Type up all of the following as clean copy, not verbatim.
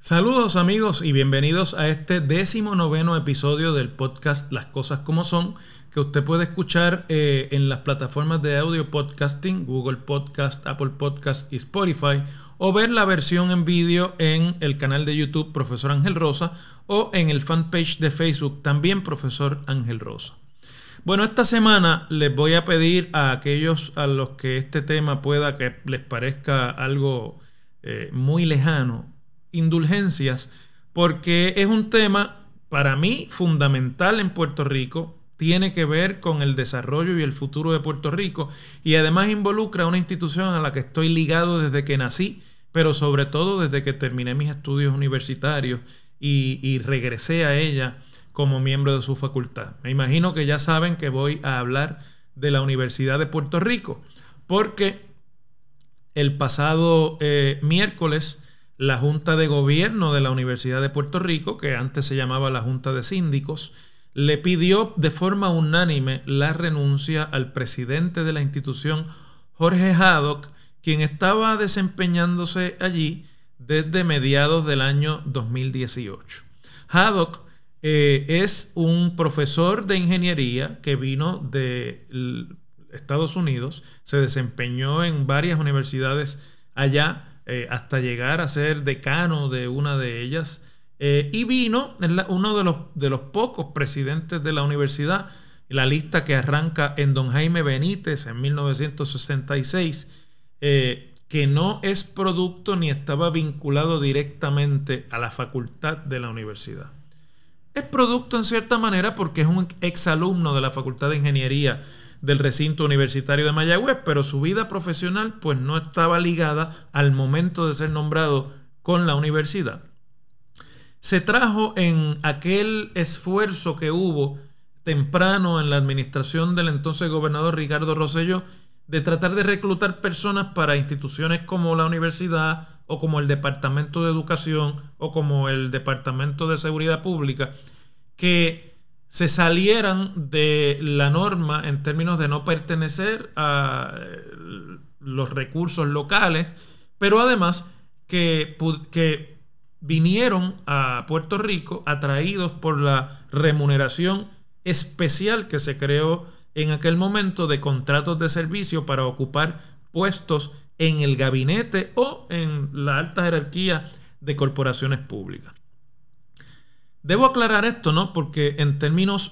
Saludos amigos y bienvenidos a este 19º episodio del podcast Las Cosas Como Son, que usted puede escuchar en las plataformas de audio podcasting, Google Podcast, Apple Podcast y Spotify, o ver la versión en vídeo en el canal de YouTube Profesor Ángel Rosa o en el fanpage de Facebook también Profesor Ángel Rosa. Bueno, esta semana les voy a pedir a aquellos a los que este tema pueda que les parezca algo muy lejano, indulgencias, porque es un tema para mí fundamental en Puerto Rico, tiene que ver con el desarrollo y el futuro de Puerto Rico y además involucra a una institución a la que estoy ligado desde que nací, pero sobre todo desde que terminé mis estudios universitarios y regresé a ella como miembro de su facultad. Me imagino que ya saben que voy a hablar de la Universidad de Puerto Rico, porque el pasado miércoles la Junta de Gobierno de la Universidad de Puerto Rico, que antes se llamaba la Junta de Síndicos, le pidió de forma unánime la renuncia al presidente de la institución, Jorge Haddock, quien estaba desempeñándose allí desde mediados del año 2018. Haddock es un profesor de ingeniería que vino de Estados Unidos, se desempeñó en varias universidades allá, hasta llegar a ser decano de una de ellas, y vino uno de los pocos presidentes de la universidad, la lista que arranca en don Jaime Benítez en 1966, que no es producto ni estaba vinculado directamente a la facultad de la universidad. Es producto en cierta manera porque es un exalumno de la Facultad de Ingeniería del recinto universitario de Mayagüez, pero su vida profesional pues no estaba ligada al momento de ser nombrado con la universidad. Se trajo en aquel esfuerzo que hubo temprano en la administración del entonces gobernador Ricardo Rosselló de tratar de reclutar personas para instituciones como la universidad o como el Departamento de Educación o como el Departamento de Seguridad Pública, que se salieran de la norma en términos de no pertenecer a los recursos locales, pero además que vinieron a Puerto Rico atraídos por la remuneración especial que se creó en aquel momento de contratos de servicio para ocupar puestos en el gabinete o en la alta jerarquía de corporaciones públicas. Debo aclarar esto, ¿no? Porque en términos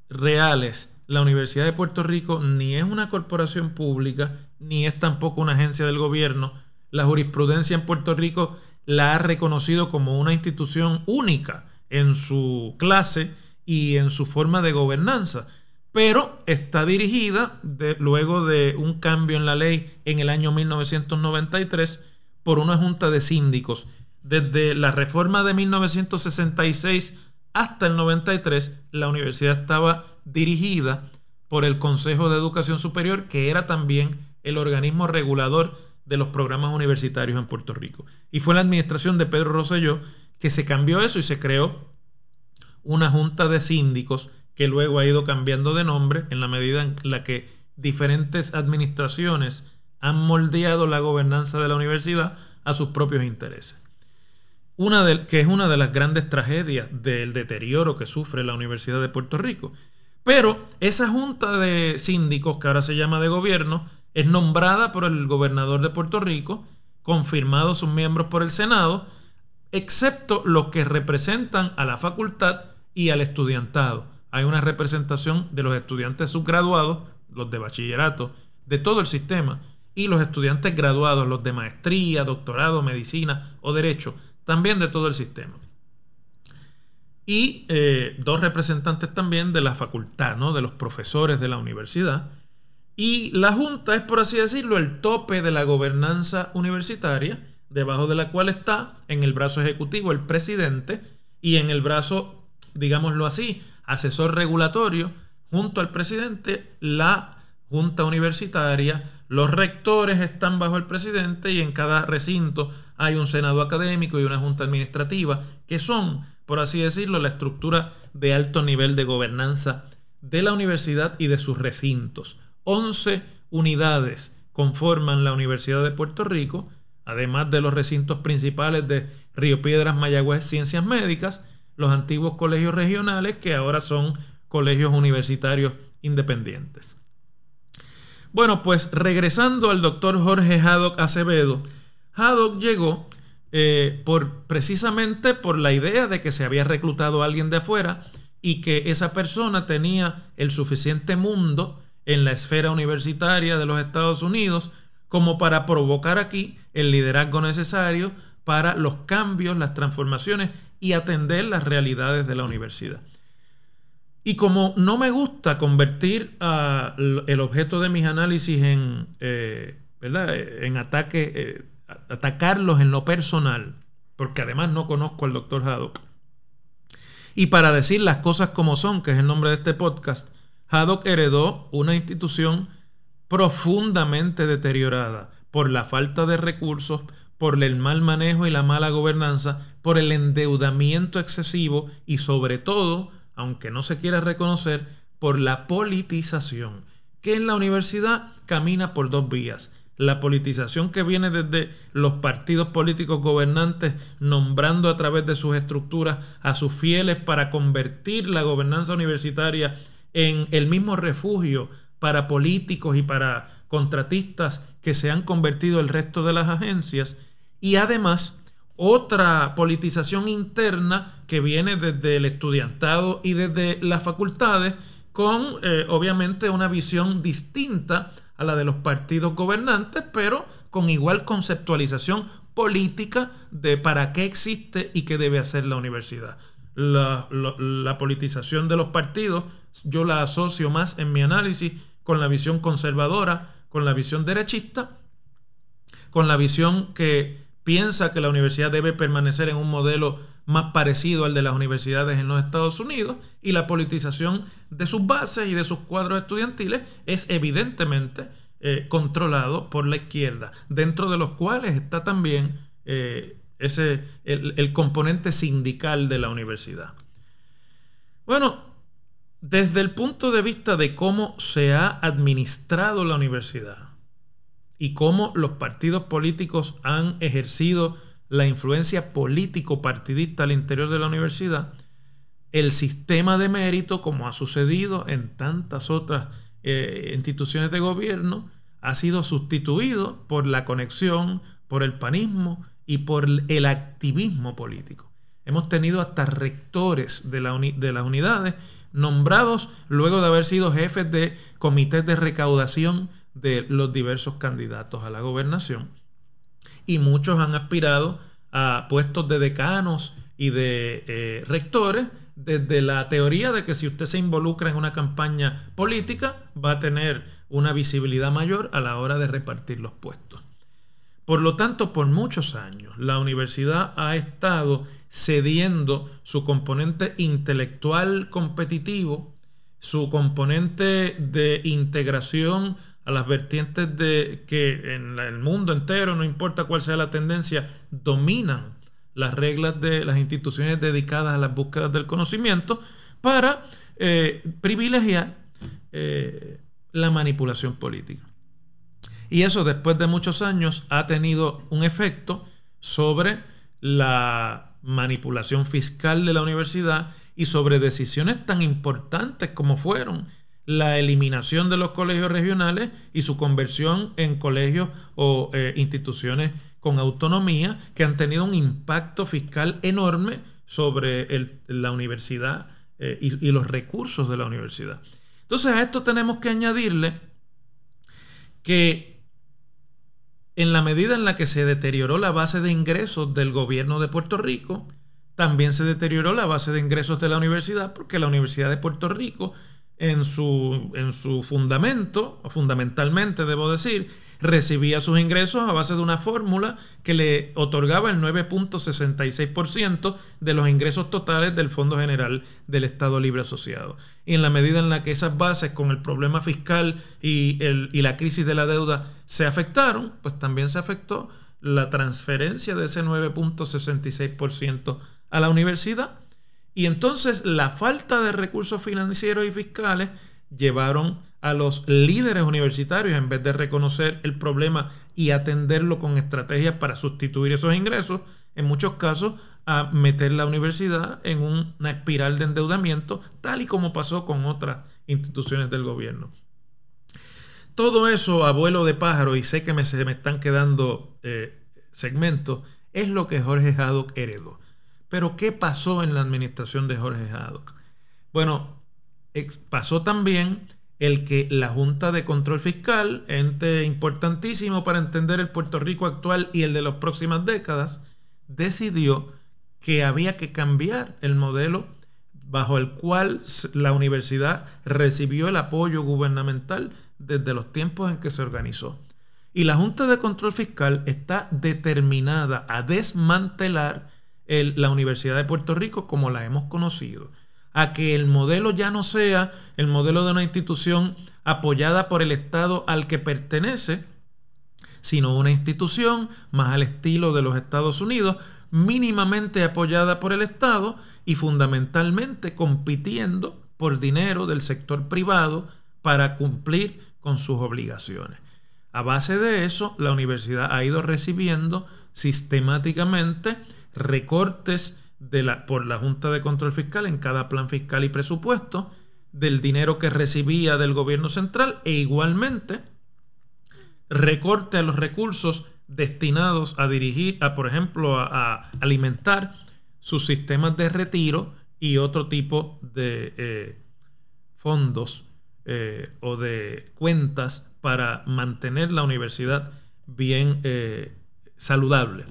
reales, la Universidad de Puerto Rico ni es una corporación pública, ni es tampoco una agencia del gobierno. La jurisprudencia en Puerto Rico la ha reconocido como una institución única en su clase y en su forma de gobernanza, pero está dirigida luego de un cambio en la ley en el año 1993 por una junta de síndicos. Desde la reforma de 1966 hasta el 93, la universidad estaba dirigida por el Consejo de Educación Superior, que era también el organismo regulador de los programas universitarios en Puerto Rico. Y fue la administración de Pedro Rosselló que se cambió eso y se creó una junta de síndicos que luego ha ido cambiando de nombre en la medida en la que diferentes administraciones han moldeado la gobernanza de la universidad a sus propios intereses. Que es una de las grandes tragedias del deterioro que sufre la Universidad de Puerto Rico. Pero esa junta de síndicos, que ahora se llama de gobierno, es nombrada por el gobernador de Puerto Rico, confirmados sus miembros por el Senado, excepto los que representan a la facultad y al estudiantado. Hay una representación de los estudiantes subgraduados, los de bachillerato, de todo el sistema, y los estudiantes graduados, los de maestría, doctorado, medicina o derecho, también de todo el sistema. Y dos representantes también de la facultad, ¿no? De los profesores de la universidad. Y la Junta es, por así decirlo, el tope de la gobernanza universitaria, debajo de la cual está en el brazo ejecutivo el presidente y en el brazo, digámoslo así, asesor regulatorio, junto al presidente, la Junta Universitaria. Los rectores están bajo el presidente y en cada recinto hay un senado académico y una junta administrativa que son, por así decirlo, la estructura de alto nivel de gobernanza de la universidad y de sus recintos. 11 unidades conforman la Universidad de Puerto Rico, además de los recintos principales de Río Piedras, Mayagüez, Ciencias Médicas, los antiguos colegios regionales que ahora son colegios universitarios independientes. Bueno, pues regresando al doctor Jorge Haddock Acevedo, Haddock llegó precisamente por la idea de que se había reclutado a alguien de afuera y que esa persona tenía el suficiente mundo en la esfera universitaria de los Estados Unidos como para provocar aquí el liderazgo necesario para los cambios, las transformaciones y atender las realidades de la universidad. Y como no me gusta convertir el objeto de mis análisis en atacarlos en lo personal, porque además no conozco al doctor Haddock, y para decir las cosas como son, que es el nombre de este podcast, Haddock heredó una institución profundamente deteriorada por la falta de recursos, por el mal manejo y la mala gobernanza, por el endeudamiento excesivo y sobre todo, aunque no se quiera reconocer, por la politización, que en la universidad camina por dos vías. La politización que viene desde los partidos políticos gobernantes nombrando a través de sus estructuras a sus fieles para convertir la gobernanza universitaria en el mismo refugio para políticos y para contratistas que se han convertido el resto de las agencias, y además otra politización interna que viene desde el estudiantado y desde las facultades con obviamente una visión distinta a la de los partidos gobernantes, pero con igual conceptualización política de para qué existe y qué debe hacer la universidad. La politización de los partidos yo la asocio más en mi análisis con la visión conservadora, con la visión derechista, con la visión que piensa que la universidad debe permanecer en un modelo más parecido al de las universidades en los Estados Unidos, y la politización de sus bases y de sus cuadros estudiantiles es evidentemente controlado por la izquierda, dentro de los cuales está también el componente sindical de la universidad. Bueno, desde el punto de vista de cómo se ha administrado la universidad y cómo los partidos políticos han ejercido la influencia político-partidista al interior de la universidad, el sistema de mérito, como ha sucedido en tantas otras instituciones de gobierno, ha sido sustituido por la conexión, por el panismo y por el activismo político. Hemos tenido hasta rectores de las unidades nombrados luego de haber sido jefes de comités de recaudación de los diversos candidatos a la gobernación, y muchos han aspirado a puestos de decanos y de rectores desde la teoría de que si usted se involucra en una campaña política va a tener una visibilidad mayor a la hora de repartir los puestos. Por lo tanto, por muchos años la universidad ha estado cediendo su componente intelectual competitivo, su componente de integración a las vertientes de que en el mundo entero, no importa cuál sea la tendencia, dominan las reglas de las instituciones dedicadas a las búsquedas del conocimiento, para privilegiar la manipulación política. Y eso, después de muchos años, ha tenido un efecto sobre la manipulación fiscal de la universidad y sobre decisiones tan importantes como fueron la eliminación de los colegios regionales y su conversión en colegios o instituciones con autonomía, que han tenido un impacto fiscal enorme sobre la universidad y los recursos de la universidad. Entonces, a esto tenemos que añadirle que en la medida en la que se deterioró la base de ingresos del gobierno de Puerto Rico, también se deterioró la base de ingresos de la universidad, porque la Universidad de Puerto Rico, en su fundamento, o fundamentalmente debo decir, recibía sus ingresos a base de una fórmula que le otorgaba el 9.66% de los ingresos totales del Fondo General del Estado Libre Asociado. Y en la medida en la que esas bases, con el problema fiscal y la crisis de la deuda, se afectaron, pues también se afectó la transferencia de ese 9.66% a la universidad. Y entonces la falta de recursos financieros y fiscales llevaron a los líderes universitarios, en vez de reconocer el problema y atenderlo con estrategias para sustituir esos ingresos, en muchos casos, a meter la universidad en una espiral de endeudamiento, tal y como pasó con otras instituciones del gobierno. Todo eso, abuelo de pájaro, y sé que se me están quedando segmentos, es lo que Jorge Haddock heredó. Pero ¿qué pasó en la administración de Jorge Haddock? Bueno, pasó también el que la Junta de Control Fiscal, ente importantísimo para entender el Puerto Rico actual y el de las próximas décadas, decidió que había que cambiar el modelo bajo el cual la universidad recibió el apoyo gubernamental desde los tiempos en que se organizó. Y la Junta de Control Fiscal está determinada a desmantelar la Universidad de Puerto Rico como la hemos conocido, a que el modelo ya no sea el modelo de una institución apoyada por el Estado al que pertenece, sino una institución más al estilo de los Estados Unidos, mínimamente apoyada por el Estado y fundamentalmente compitiendo por dinero del sector privado para cumplir con sus obligaciones. A base de eso, la universidad ha ido recibiendo sistemáticamente recortes por la Junta de Control Fiscal en cada plan fiscal y presupuesto del dinero que recibía del gobierno central, e igualmente recorte a los recursos destinados a dirigir, por ejemplo, a alimentar sus sistemas de retiro y otro tipo de fondos o de cuentas para mantener la universidad bien saludable.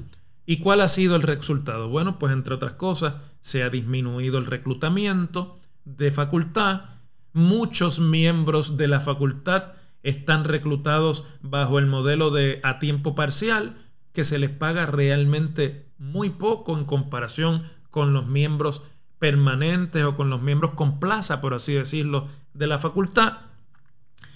¿Y cuál ha sido el resultado? Bueno, pues entre otras cosas, se ha disminuido el reclutamiento de facultad. Muchos miembros de la facultad están reclutados bajo el modelo de a tiempo parcial, que se les paga realmente muy poco en comparación con los miembros permanentes o con los miembros con plaza, por así decirlo, de la facultad,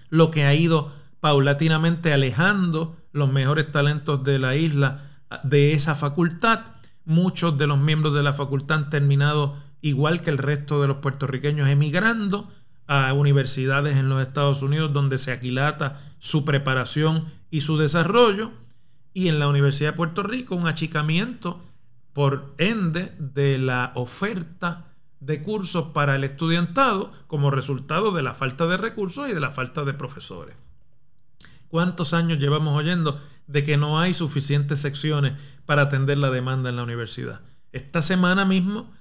lo que ha ido paulatinamente alejando los mejores talentos de la isla de esa facultad. Muchos de los miembros de la facultad han terminado, igual que el resto de los puertorriqueños, emigrando a universidades en los Estados Unidos, donde se aquilata su preparación y su desarrollo, y en la Universidad de Puerto Rico un achicamiento por ende de la oferta de cursos para el estudiantado como resultado de la falta de recursos y de la falta de profesores. ¿Cuántos años llevamos oyendo de que no hay suficientes secciones para atender la demanda en la universidad? Esta semana mismo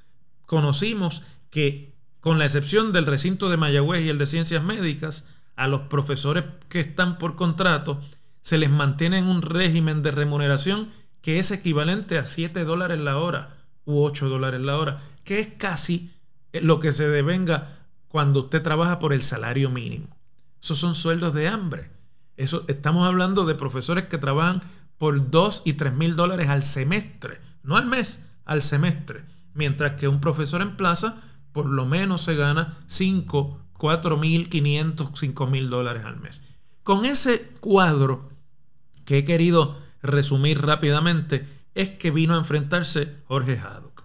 conocimos que, con la excepción del recinto de Mayagüez y el de Ciencias Médicas, a los profesores que están por contrato se les mantiene en un régimen de remuneración que es equivalente a $7 la hora u $8 la hora, que es casi lo que se devenga cuando usted trabaja por el salario mínimo. Esos son sueldos de hambre. Estamos hablando de profesores que trabajan por $2,000 y $3,000 al semestre, no al mes, al semestre, mientras que un profesor en plaza por lo menos se gana $5,000, $4,500, $5,000 al mes. Con ese cuadro que he querido resumir rápidamente es que vino a enfrentarse Jorge Haddock.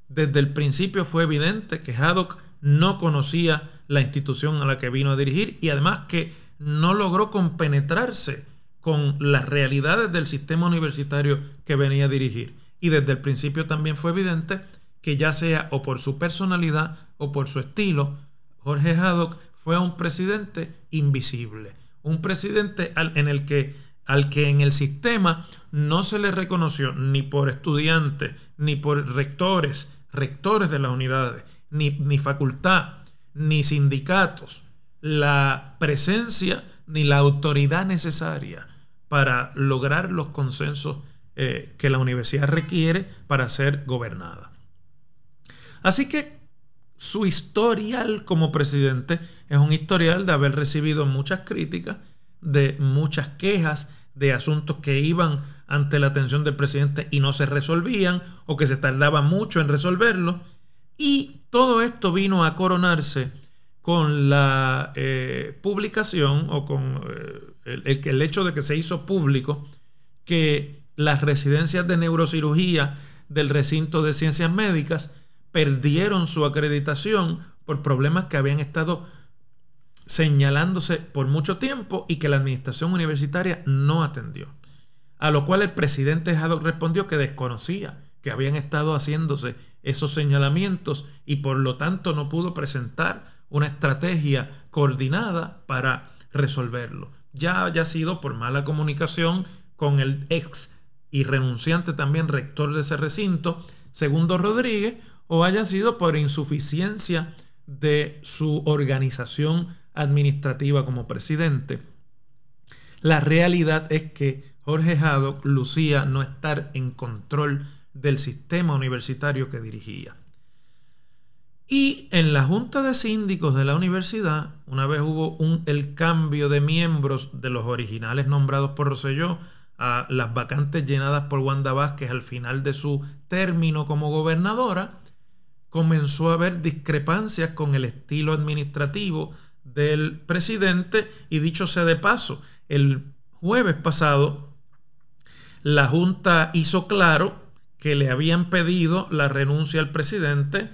Desde el principio fue evidente que Haddock no conocía la institución a la que vino a dirigir y además que no logró compenetrarse con las realidades del sistema universitario que venía a dirigir. Y desde el principio también fue evidente que, ya sea o por su personalidad o por su estilo, Jorge Haddock fue un presidente invisible, un presidente al que en el sistema no se le reconoció ni por estudiantes, ni por rectores de las unidades, ni facultad, ni sindicatos, la presencia ni la autoridad necesaria para lograr los consensos que la universidad requiere para ser gobernada. Así que su historial como presidente es un historial de haber recibido muchas críticas, de muchas quejas, de asuntos que iban ante la atención del presidente y no se resolvían o que se tardaba mucho en resolverlos. Y todo esto vino a coronarse con la publicación o con el hecho de que se hizo público que las residencias de neurocirugía del recinto de Ciencias Médicas perdieron su acreditación por problemas que habían estado señalándose por mucho tiempo y que la administración universitaria no atendió. a lo cual el presidente Haddock respondió que desconocía que habían estado haciéndose esos señalamientos y por lo tanto no pudo presentar una estrategia coordinada para resolverlo. Ya haya sido por mala comunicación con el ex y renunciante también rector de ese recinto, Segundo Rodríguez, o haya sido por insuficiencia de su organización administrativa como presidente. La realidad es que Jorge Haddock lucía no estar en control del sistema universitario que dirigía. Y en la Junta de Síndicos de la universidad, una vez hubo el cambio de miembros de los originales nombrados por Rosselló a las vacantes llenadas por Wanda Vázquez al final de su término como gobernadora, comenzó a haber discrepancias con el estilo administrativo del presidente y dicho sea de paso, el jueves pasado la Junta hizo claro que le habían pedido la renuncia al presidente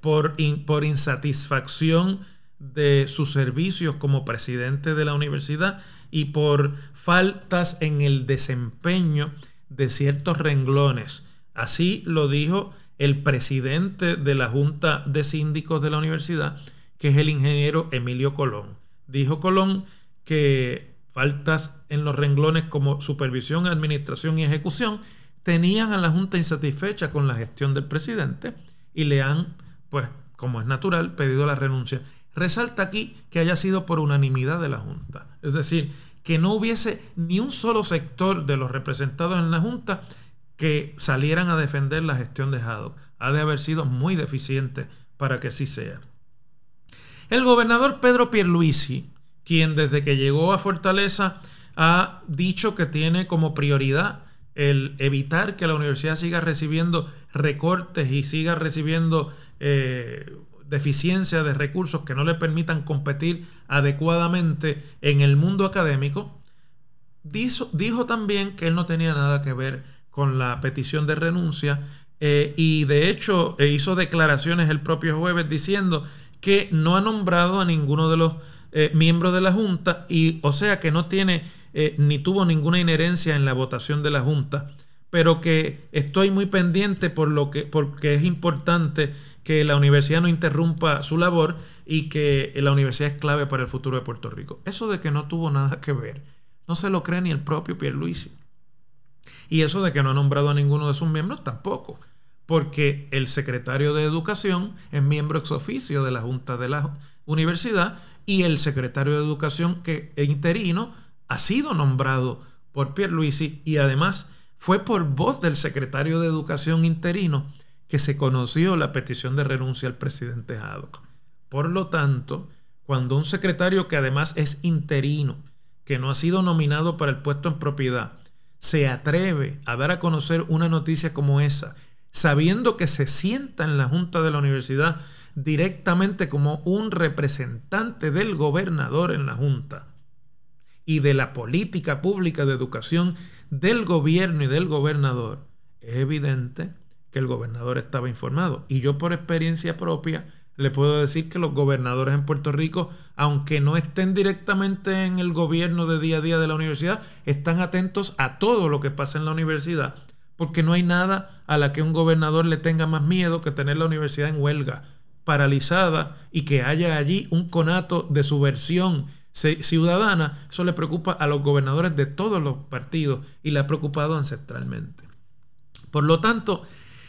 por insatisfacción de sus servicios como presidente de la universidad y por faltas en el desempeño de ciertos renglones. Así lo dijo el presidente de la Junta de Síndicos de la universidad, que es el ingeniero Emilio Colón. Dijo Colón que faltas en los renglones como supervisión, administración y ejecución tenían a la Junta insatisfecha con la gestión del presidente y le han, pues, como es natural, pedido la renuncia. Resalta aquí que haya sido por unanimidad de la Junta. Es decir, que no hubiese ni un solo sector de los representados en la Junta que salieran a defender la gestión de Haddock. Ha de haber sido muy deficiente para que así sea. El gobernador Pedro Pierluisi, quien desde que llegó a Fortaleza ha dicho que tiene como prioridad el evitar que la universidad siga recibiendo recortes y siga recibiendo deficiencia de recursos que no le permitan competir adecuadamente en el mundo académico, dijo también que él no tenía nada que ver con la petición de renuncia y de hecho hizo declaraciones el propio jueves diciendo que no ha nombrado a ninguno de los miembros de la Junta y o sea que no tiene ni tuvo ninguna inherencia en la votación de la Junta, pero que estoy muy pendiente porque es importante que la universidad no interrumpa su labor y que la universidad es clave para el futuro de Puerto Rico. Eso de que no tuvo nada que ver, no se lo cree ni el propio Pierluisi. Y eso de que no ha nombrado a ninguno de sus miembros tampoco, porque el secretario de Educación es miembro ex oficio de la Junta de la Universidad y el secretario de Educación que interino ha sido nombrado por Pierluisi y además fue por voz del secretario de Educación interino que se conoció la petición de renuncia al presidente Haddock. Por lo tanto, cuando un secretario que además es interino, que no ha sido nominado para el puesto en propiedad, se atreve a dar a conocer una noticia como esa, sabiendo que se sienta en la Junta de la Universidad directamente como un representante del gobernador en la Junta y de la política pública de educación del gobierno y del gobernador, es evidente que el gobernador estaba informado. Y yo por experiencia propia le puedo decir que los gobernadores en Puerto Rico, aunque no estén directamente en el gobierno de día a día de la universidad, están atentos a todo lo que pasa en la universidad, porque no hay nada a la que un gobernador le tenga más miedo que tener la universidad en huelga, paralizada y que haya allí un conato de subversión ciudadana. Eso le preocupa a los gobernadores de todos los partidos y le ha preocupado ancestralmente. Por lo tanto,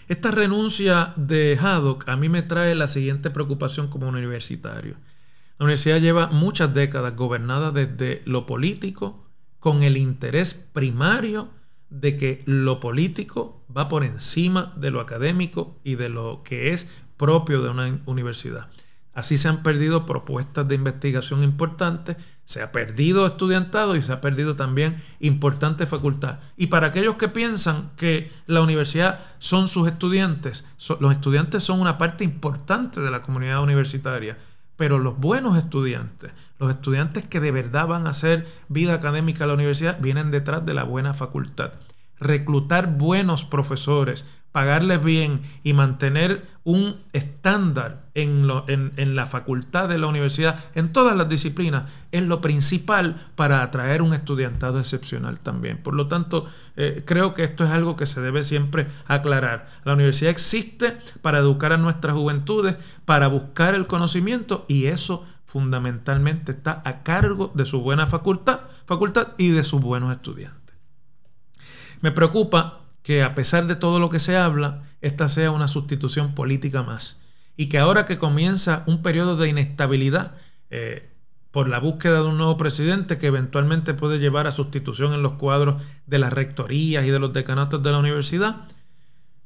esta renuncia de Haddock a mí me trae la siguiente preocupación como universitario. La universidad lleva muchas décadas gobernada desde lo político con el interés primario de que lo político va por encima de lo académico y de lo que es propio de una universidad. Así se han perdido propuestas de investigación importantes, se ha perdido estudiantado y se ha perdido también importante facultad. Y para aquellos que piensan que la universidad son sus estudiantes, los estudiantes son una parte importante de la comunidad universitaria, pero los buenos estudiantes, los estudiantes que de verdad van a hacer vida académica en la universidad, vienen detrás de la buena facultad. Reclutar buenos profesores pagarles bien y mantener un estándar en la facultad de la universidad, en todas las disciplinas, es lo principal para atraer un estudiantado excepcional también. Por lo tanto, creo que esto es algo que se debe siempre aclarar. La universidad existe para educar a nuestras juventudes, para buscar el conocimiento, y eso fundamentalmente está a cargo de su buena facultad y de sus buenos estudiantes. Me preocupa que a pesar de todo lo que se habla, esta sea una sustitución política más. Y que ahora que comienza un periodo de inestabilidad por la búsqueda de un nuevo presidente que eventualmente puede llevar a sustitución en los cuadros de las rectorías y de los decanatos de la universidad,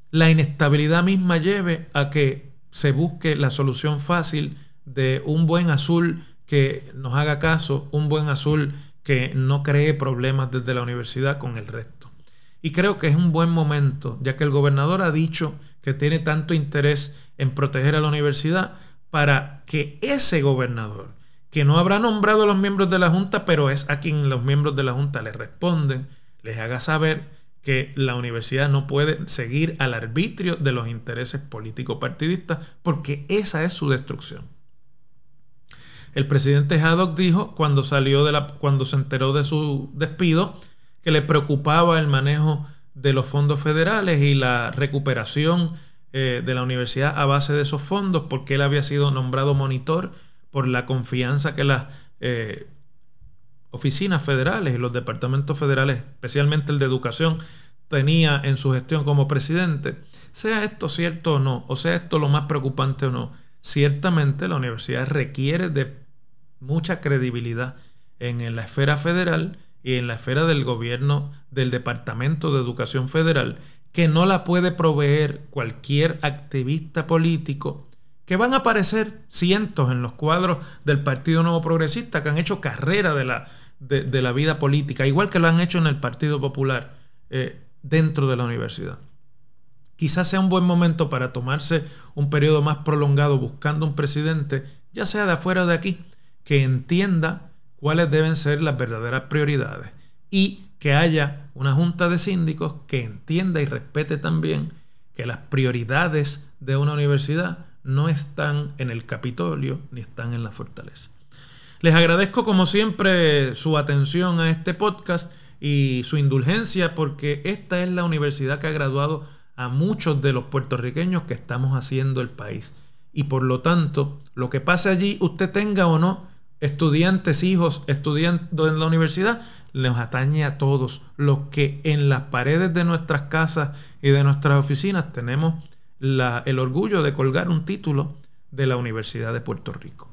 la inestabilidad misma lleve a que se busque la solución fácil de un buen azul que nos haga caso, un buen azul que no cree problemas desde la universidad con el resto. Y creo que es un buen momento, ya que el gobernador ha dicho que tiene tanto interés en proteger a la universidad, para que ese gobernador, que no habrá nombrado a los miembros de la Junta, pero es a quien los miembros de la Junta le responden, les haga saber que la universidad no puede seguir al arbitrio de los intereses político-partidistas, porque esa es su destrucción. El presidente Haddock dijo cuando se enteró de su despido, que le preocupaba el manejo de los fondos federales y la recuperación de la universidad a base de esos fondos, porque él había sido nombrado monitor por la confianza que las oficinas federales y los departamentos federales, especialmente el de educación, tenía en su gestión como presidente. Sea esto cierto o no, o sea esto lo más preocupante o no, ciertamente la universidad requiere de mucha credibilidad en la esfera federal y en la esfera del gobierno del Departamento de Educación Federal, que no la puede proveer cualquier activista político, que van a aparecer cientos en los cuadros del Partido Nuevo Progresista, que han hecho carrera de la vida política, igual que lo han hecho en el Partido Popular, dentro de la universidad. Quizás sea un buen momento para tomarse un periodo más prolongado buscando un presidente, ya sea de afuera o de aquí, que entienda cuáles deben ser las verdaderas prioridades, y que haya una junta de síndicos que entienda y respete también que las prioridades de una universidad no están en el Capitolio ni están en la fortaleza. Les agradezco como siempre su atención a este podcast y su indulgencia, porque esta es la universidad que ha graduado a muchos de los puertorriqueños que estamos haciendo el país, y por lo tanto lo que pase allí, usted tenga o no estudiantes, hijos estudiando en la universidad, nos atañe a todos los que en las paredes de nuestras casas y de nuestras oficinas tenemos el orgullo de colgar un título de la Universidad de Puerto Rico.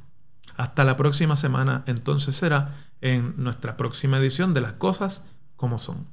Hasta la próxima semana, entonces será en nuestra próxima edición de Las Cosas como Son.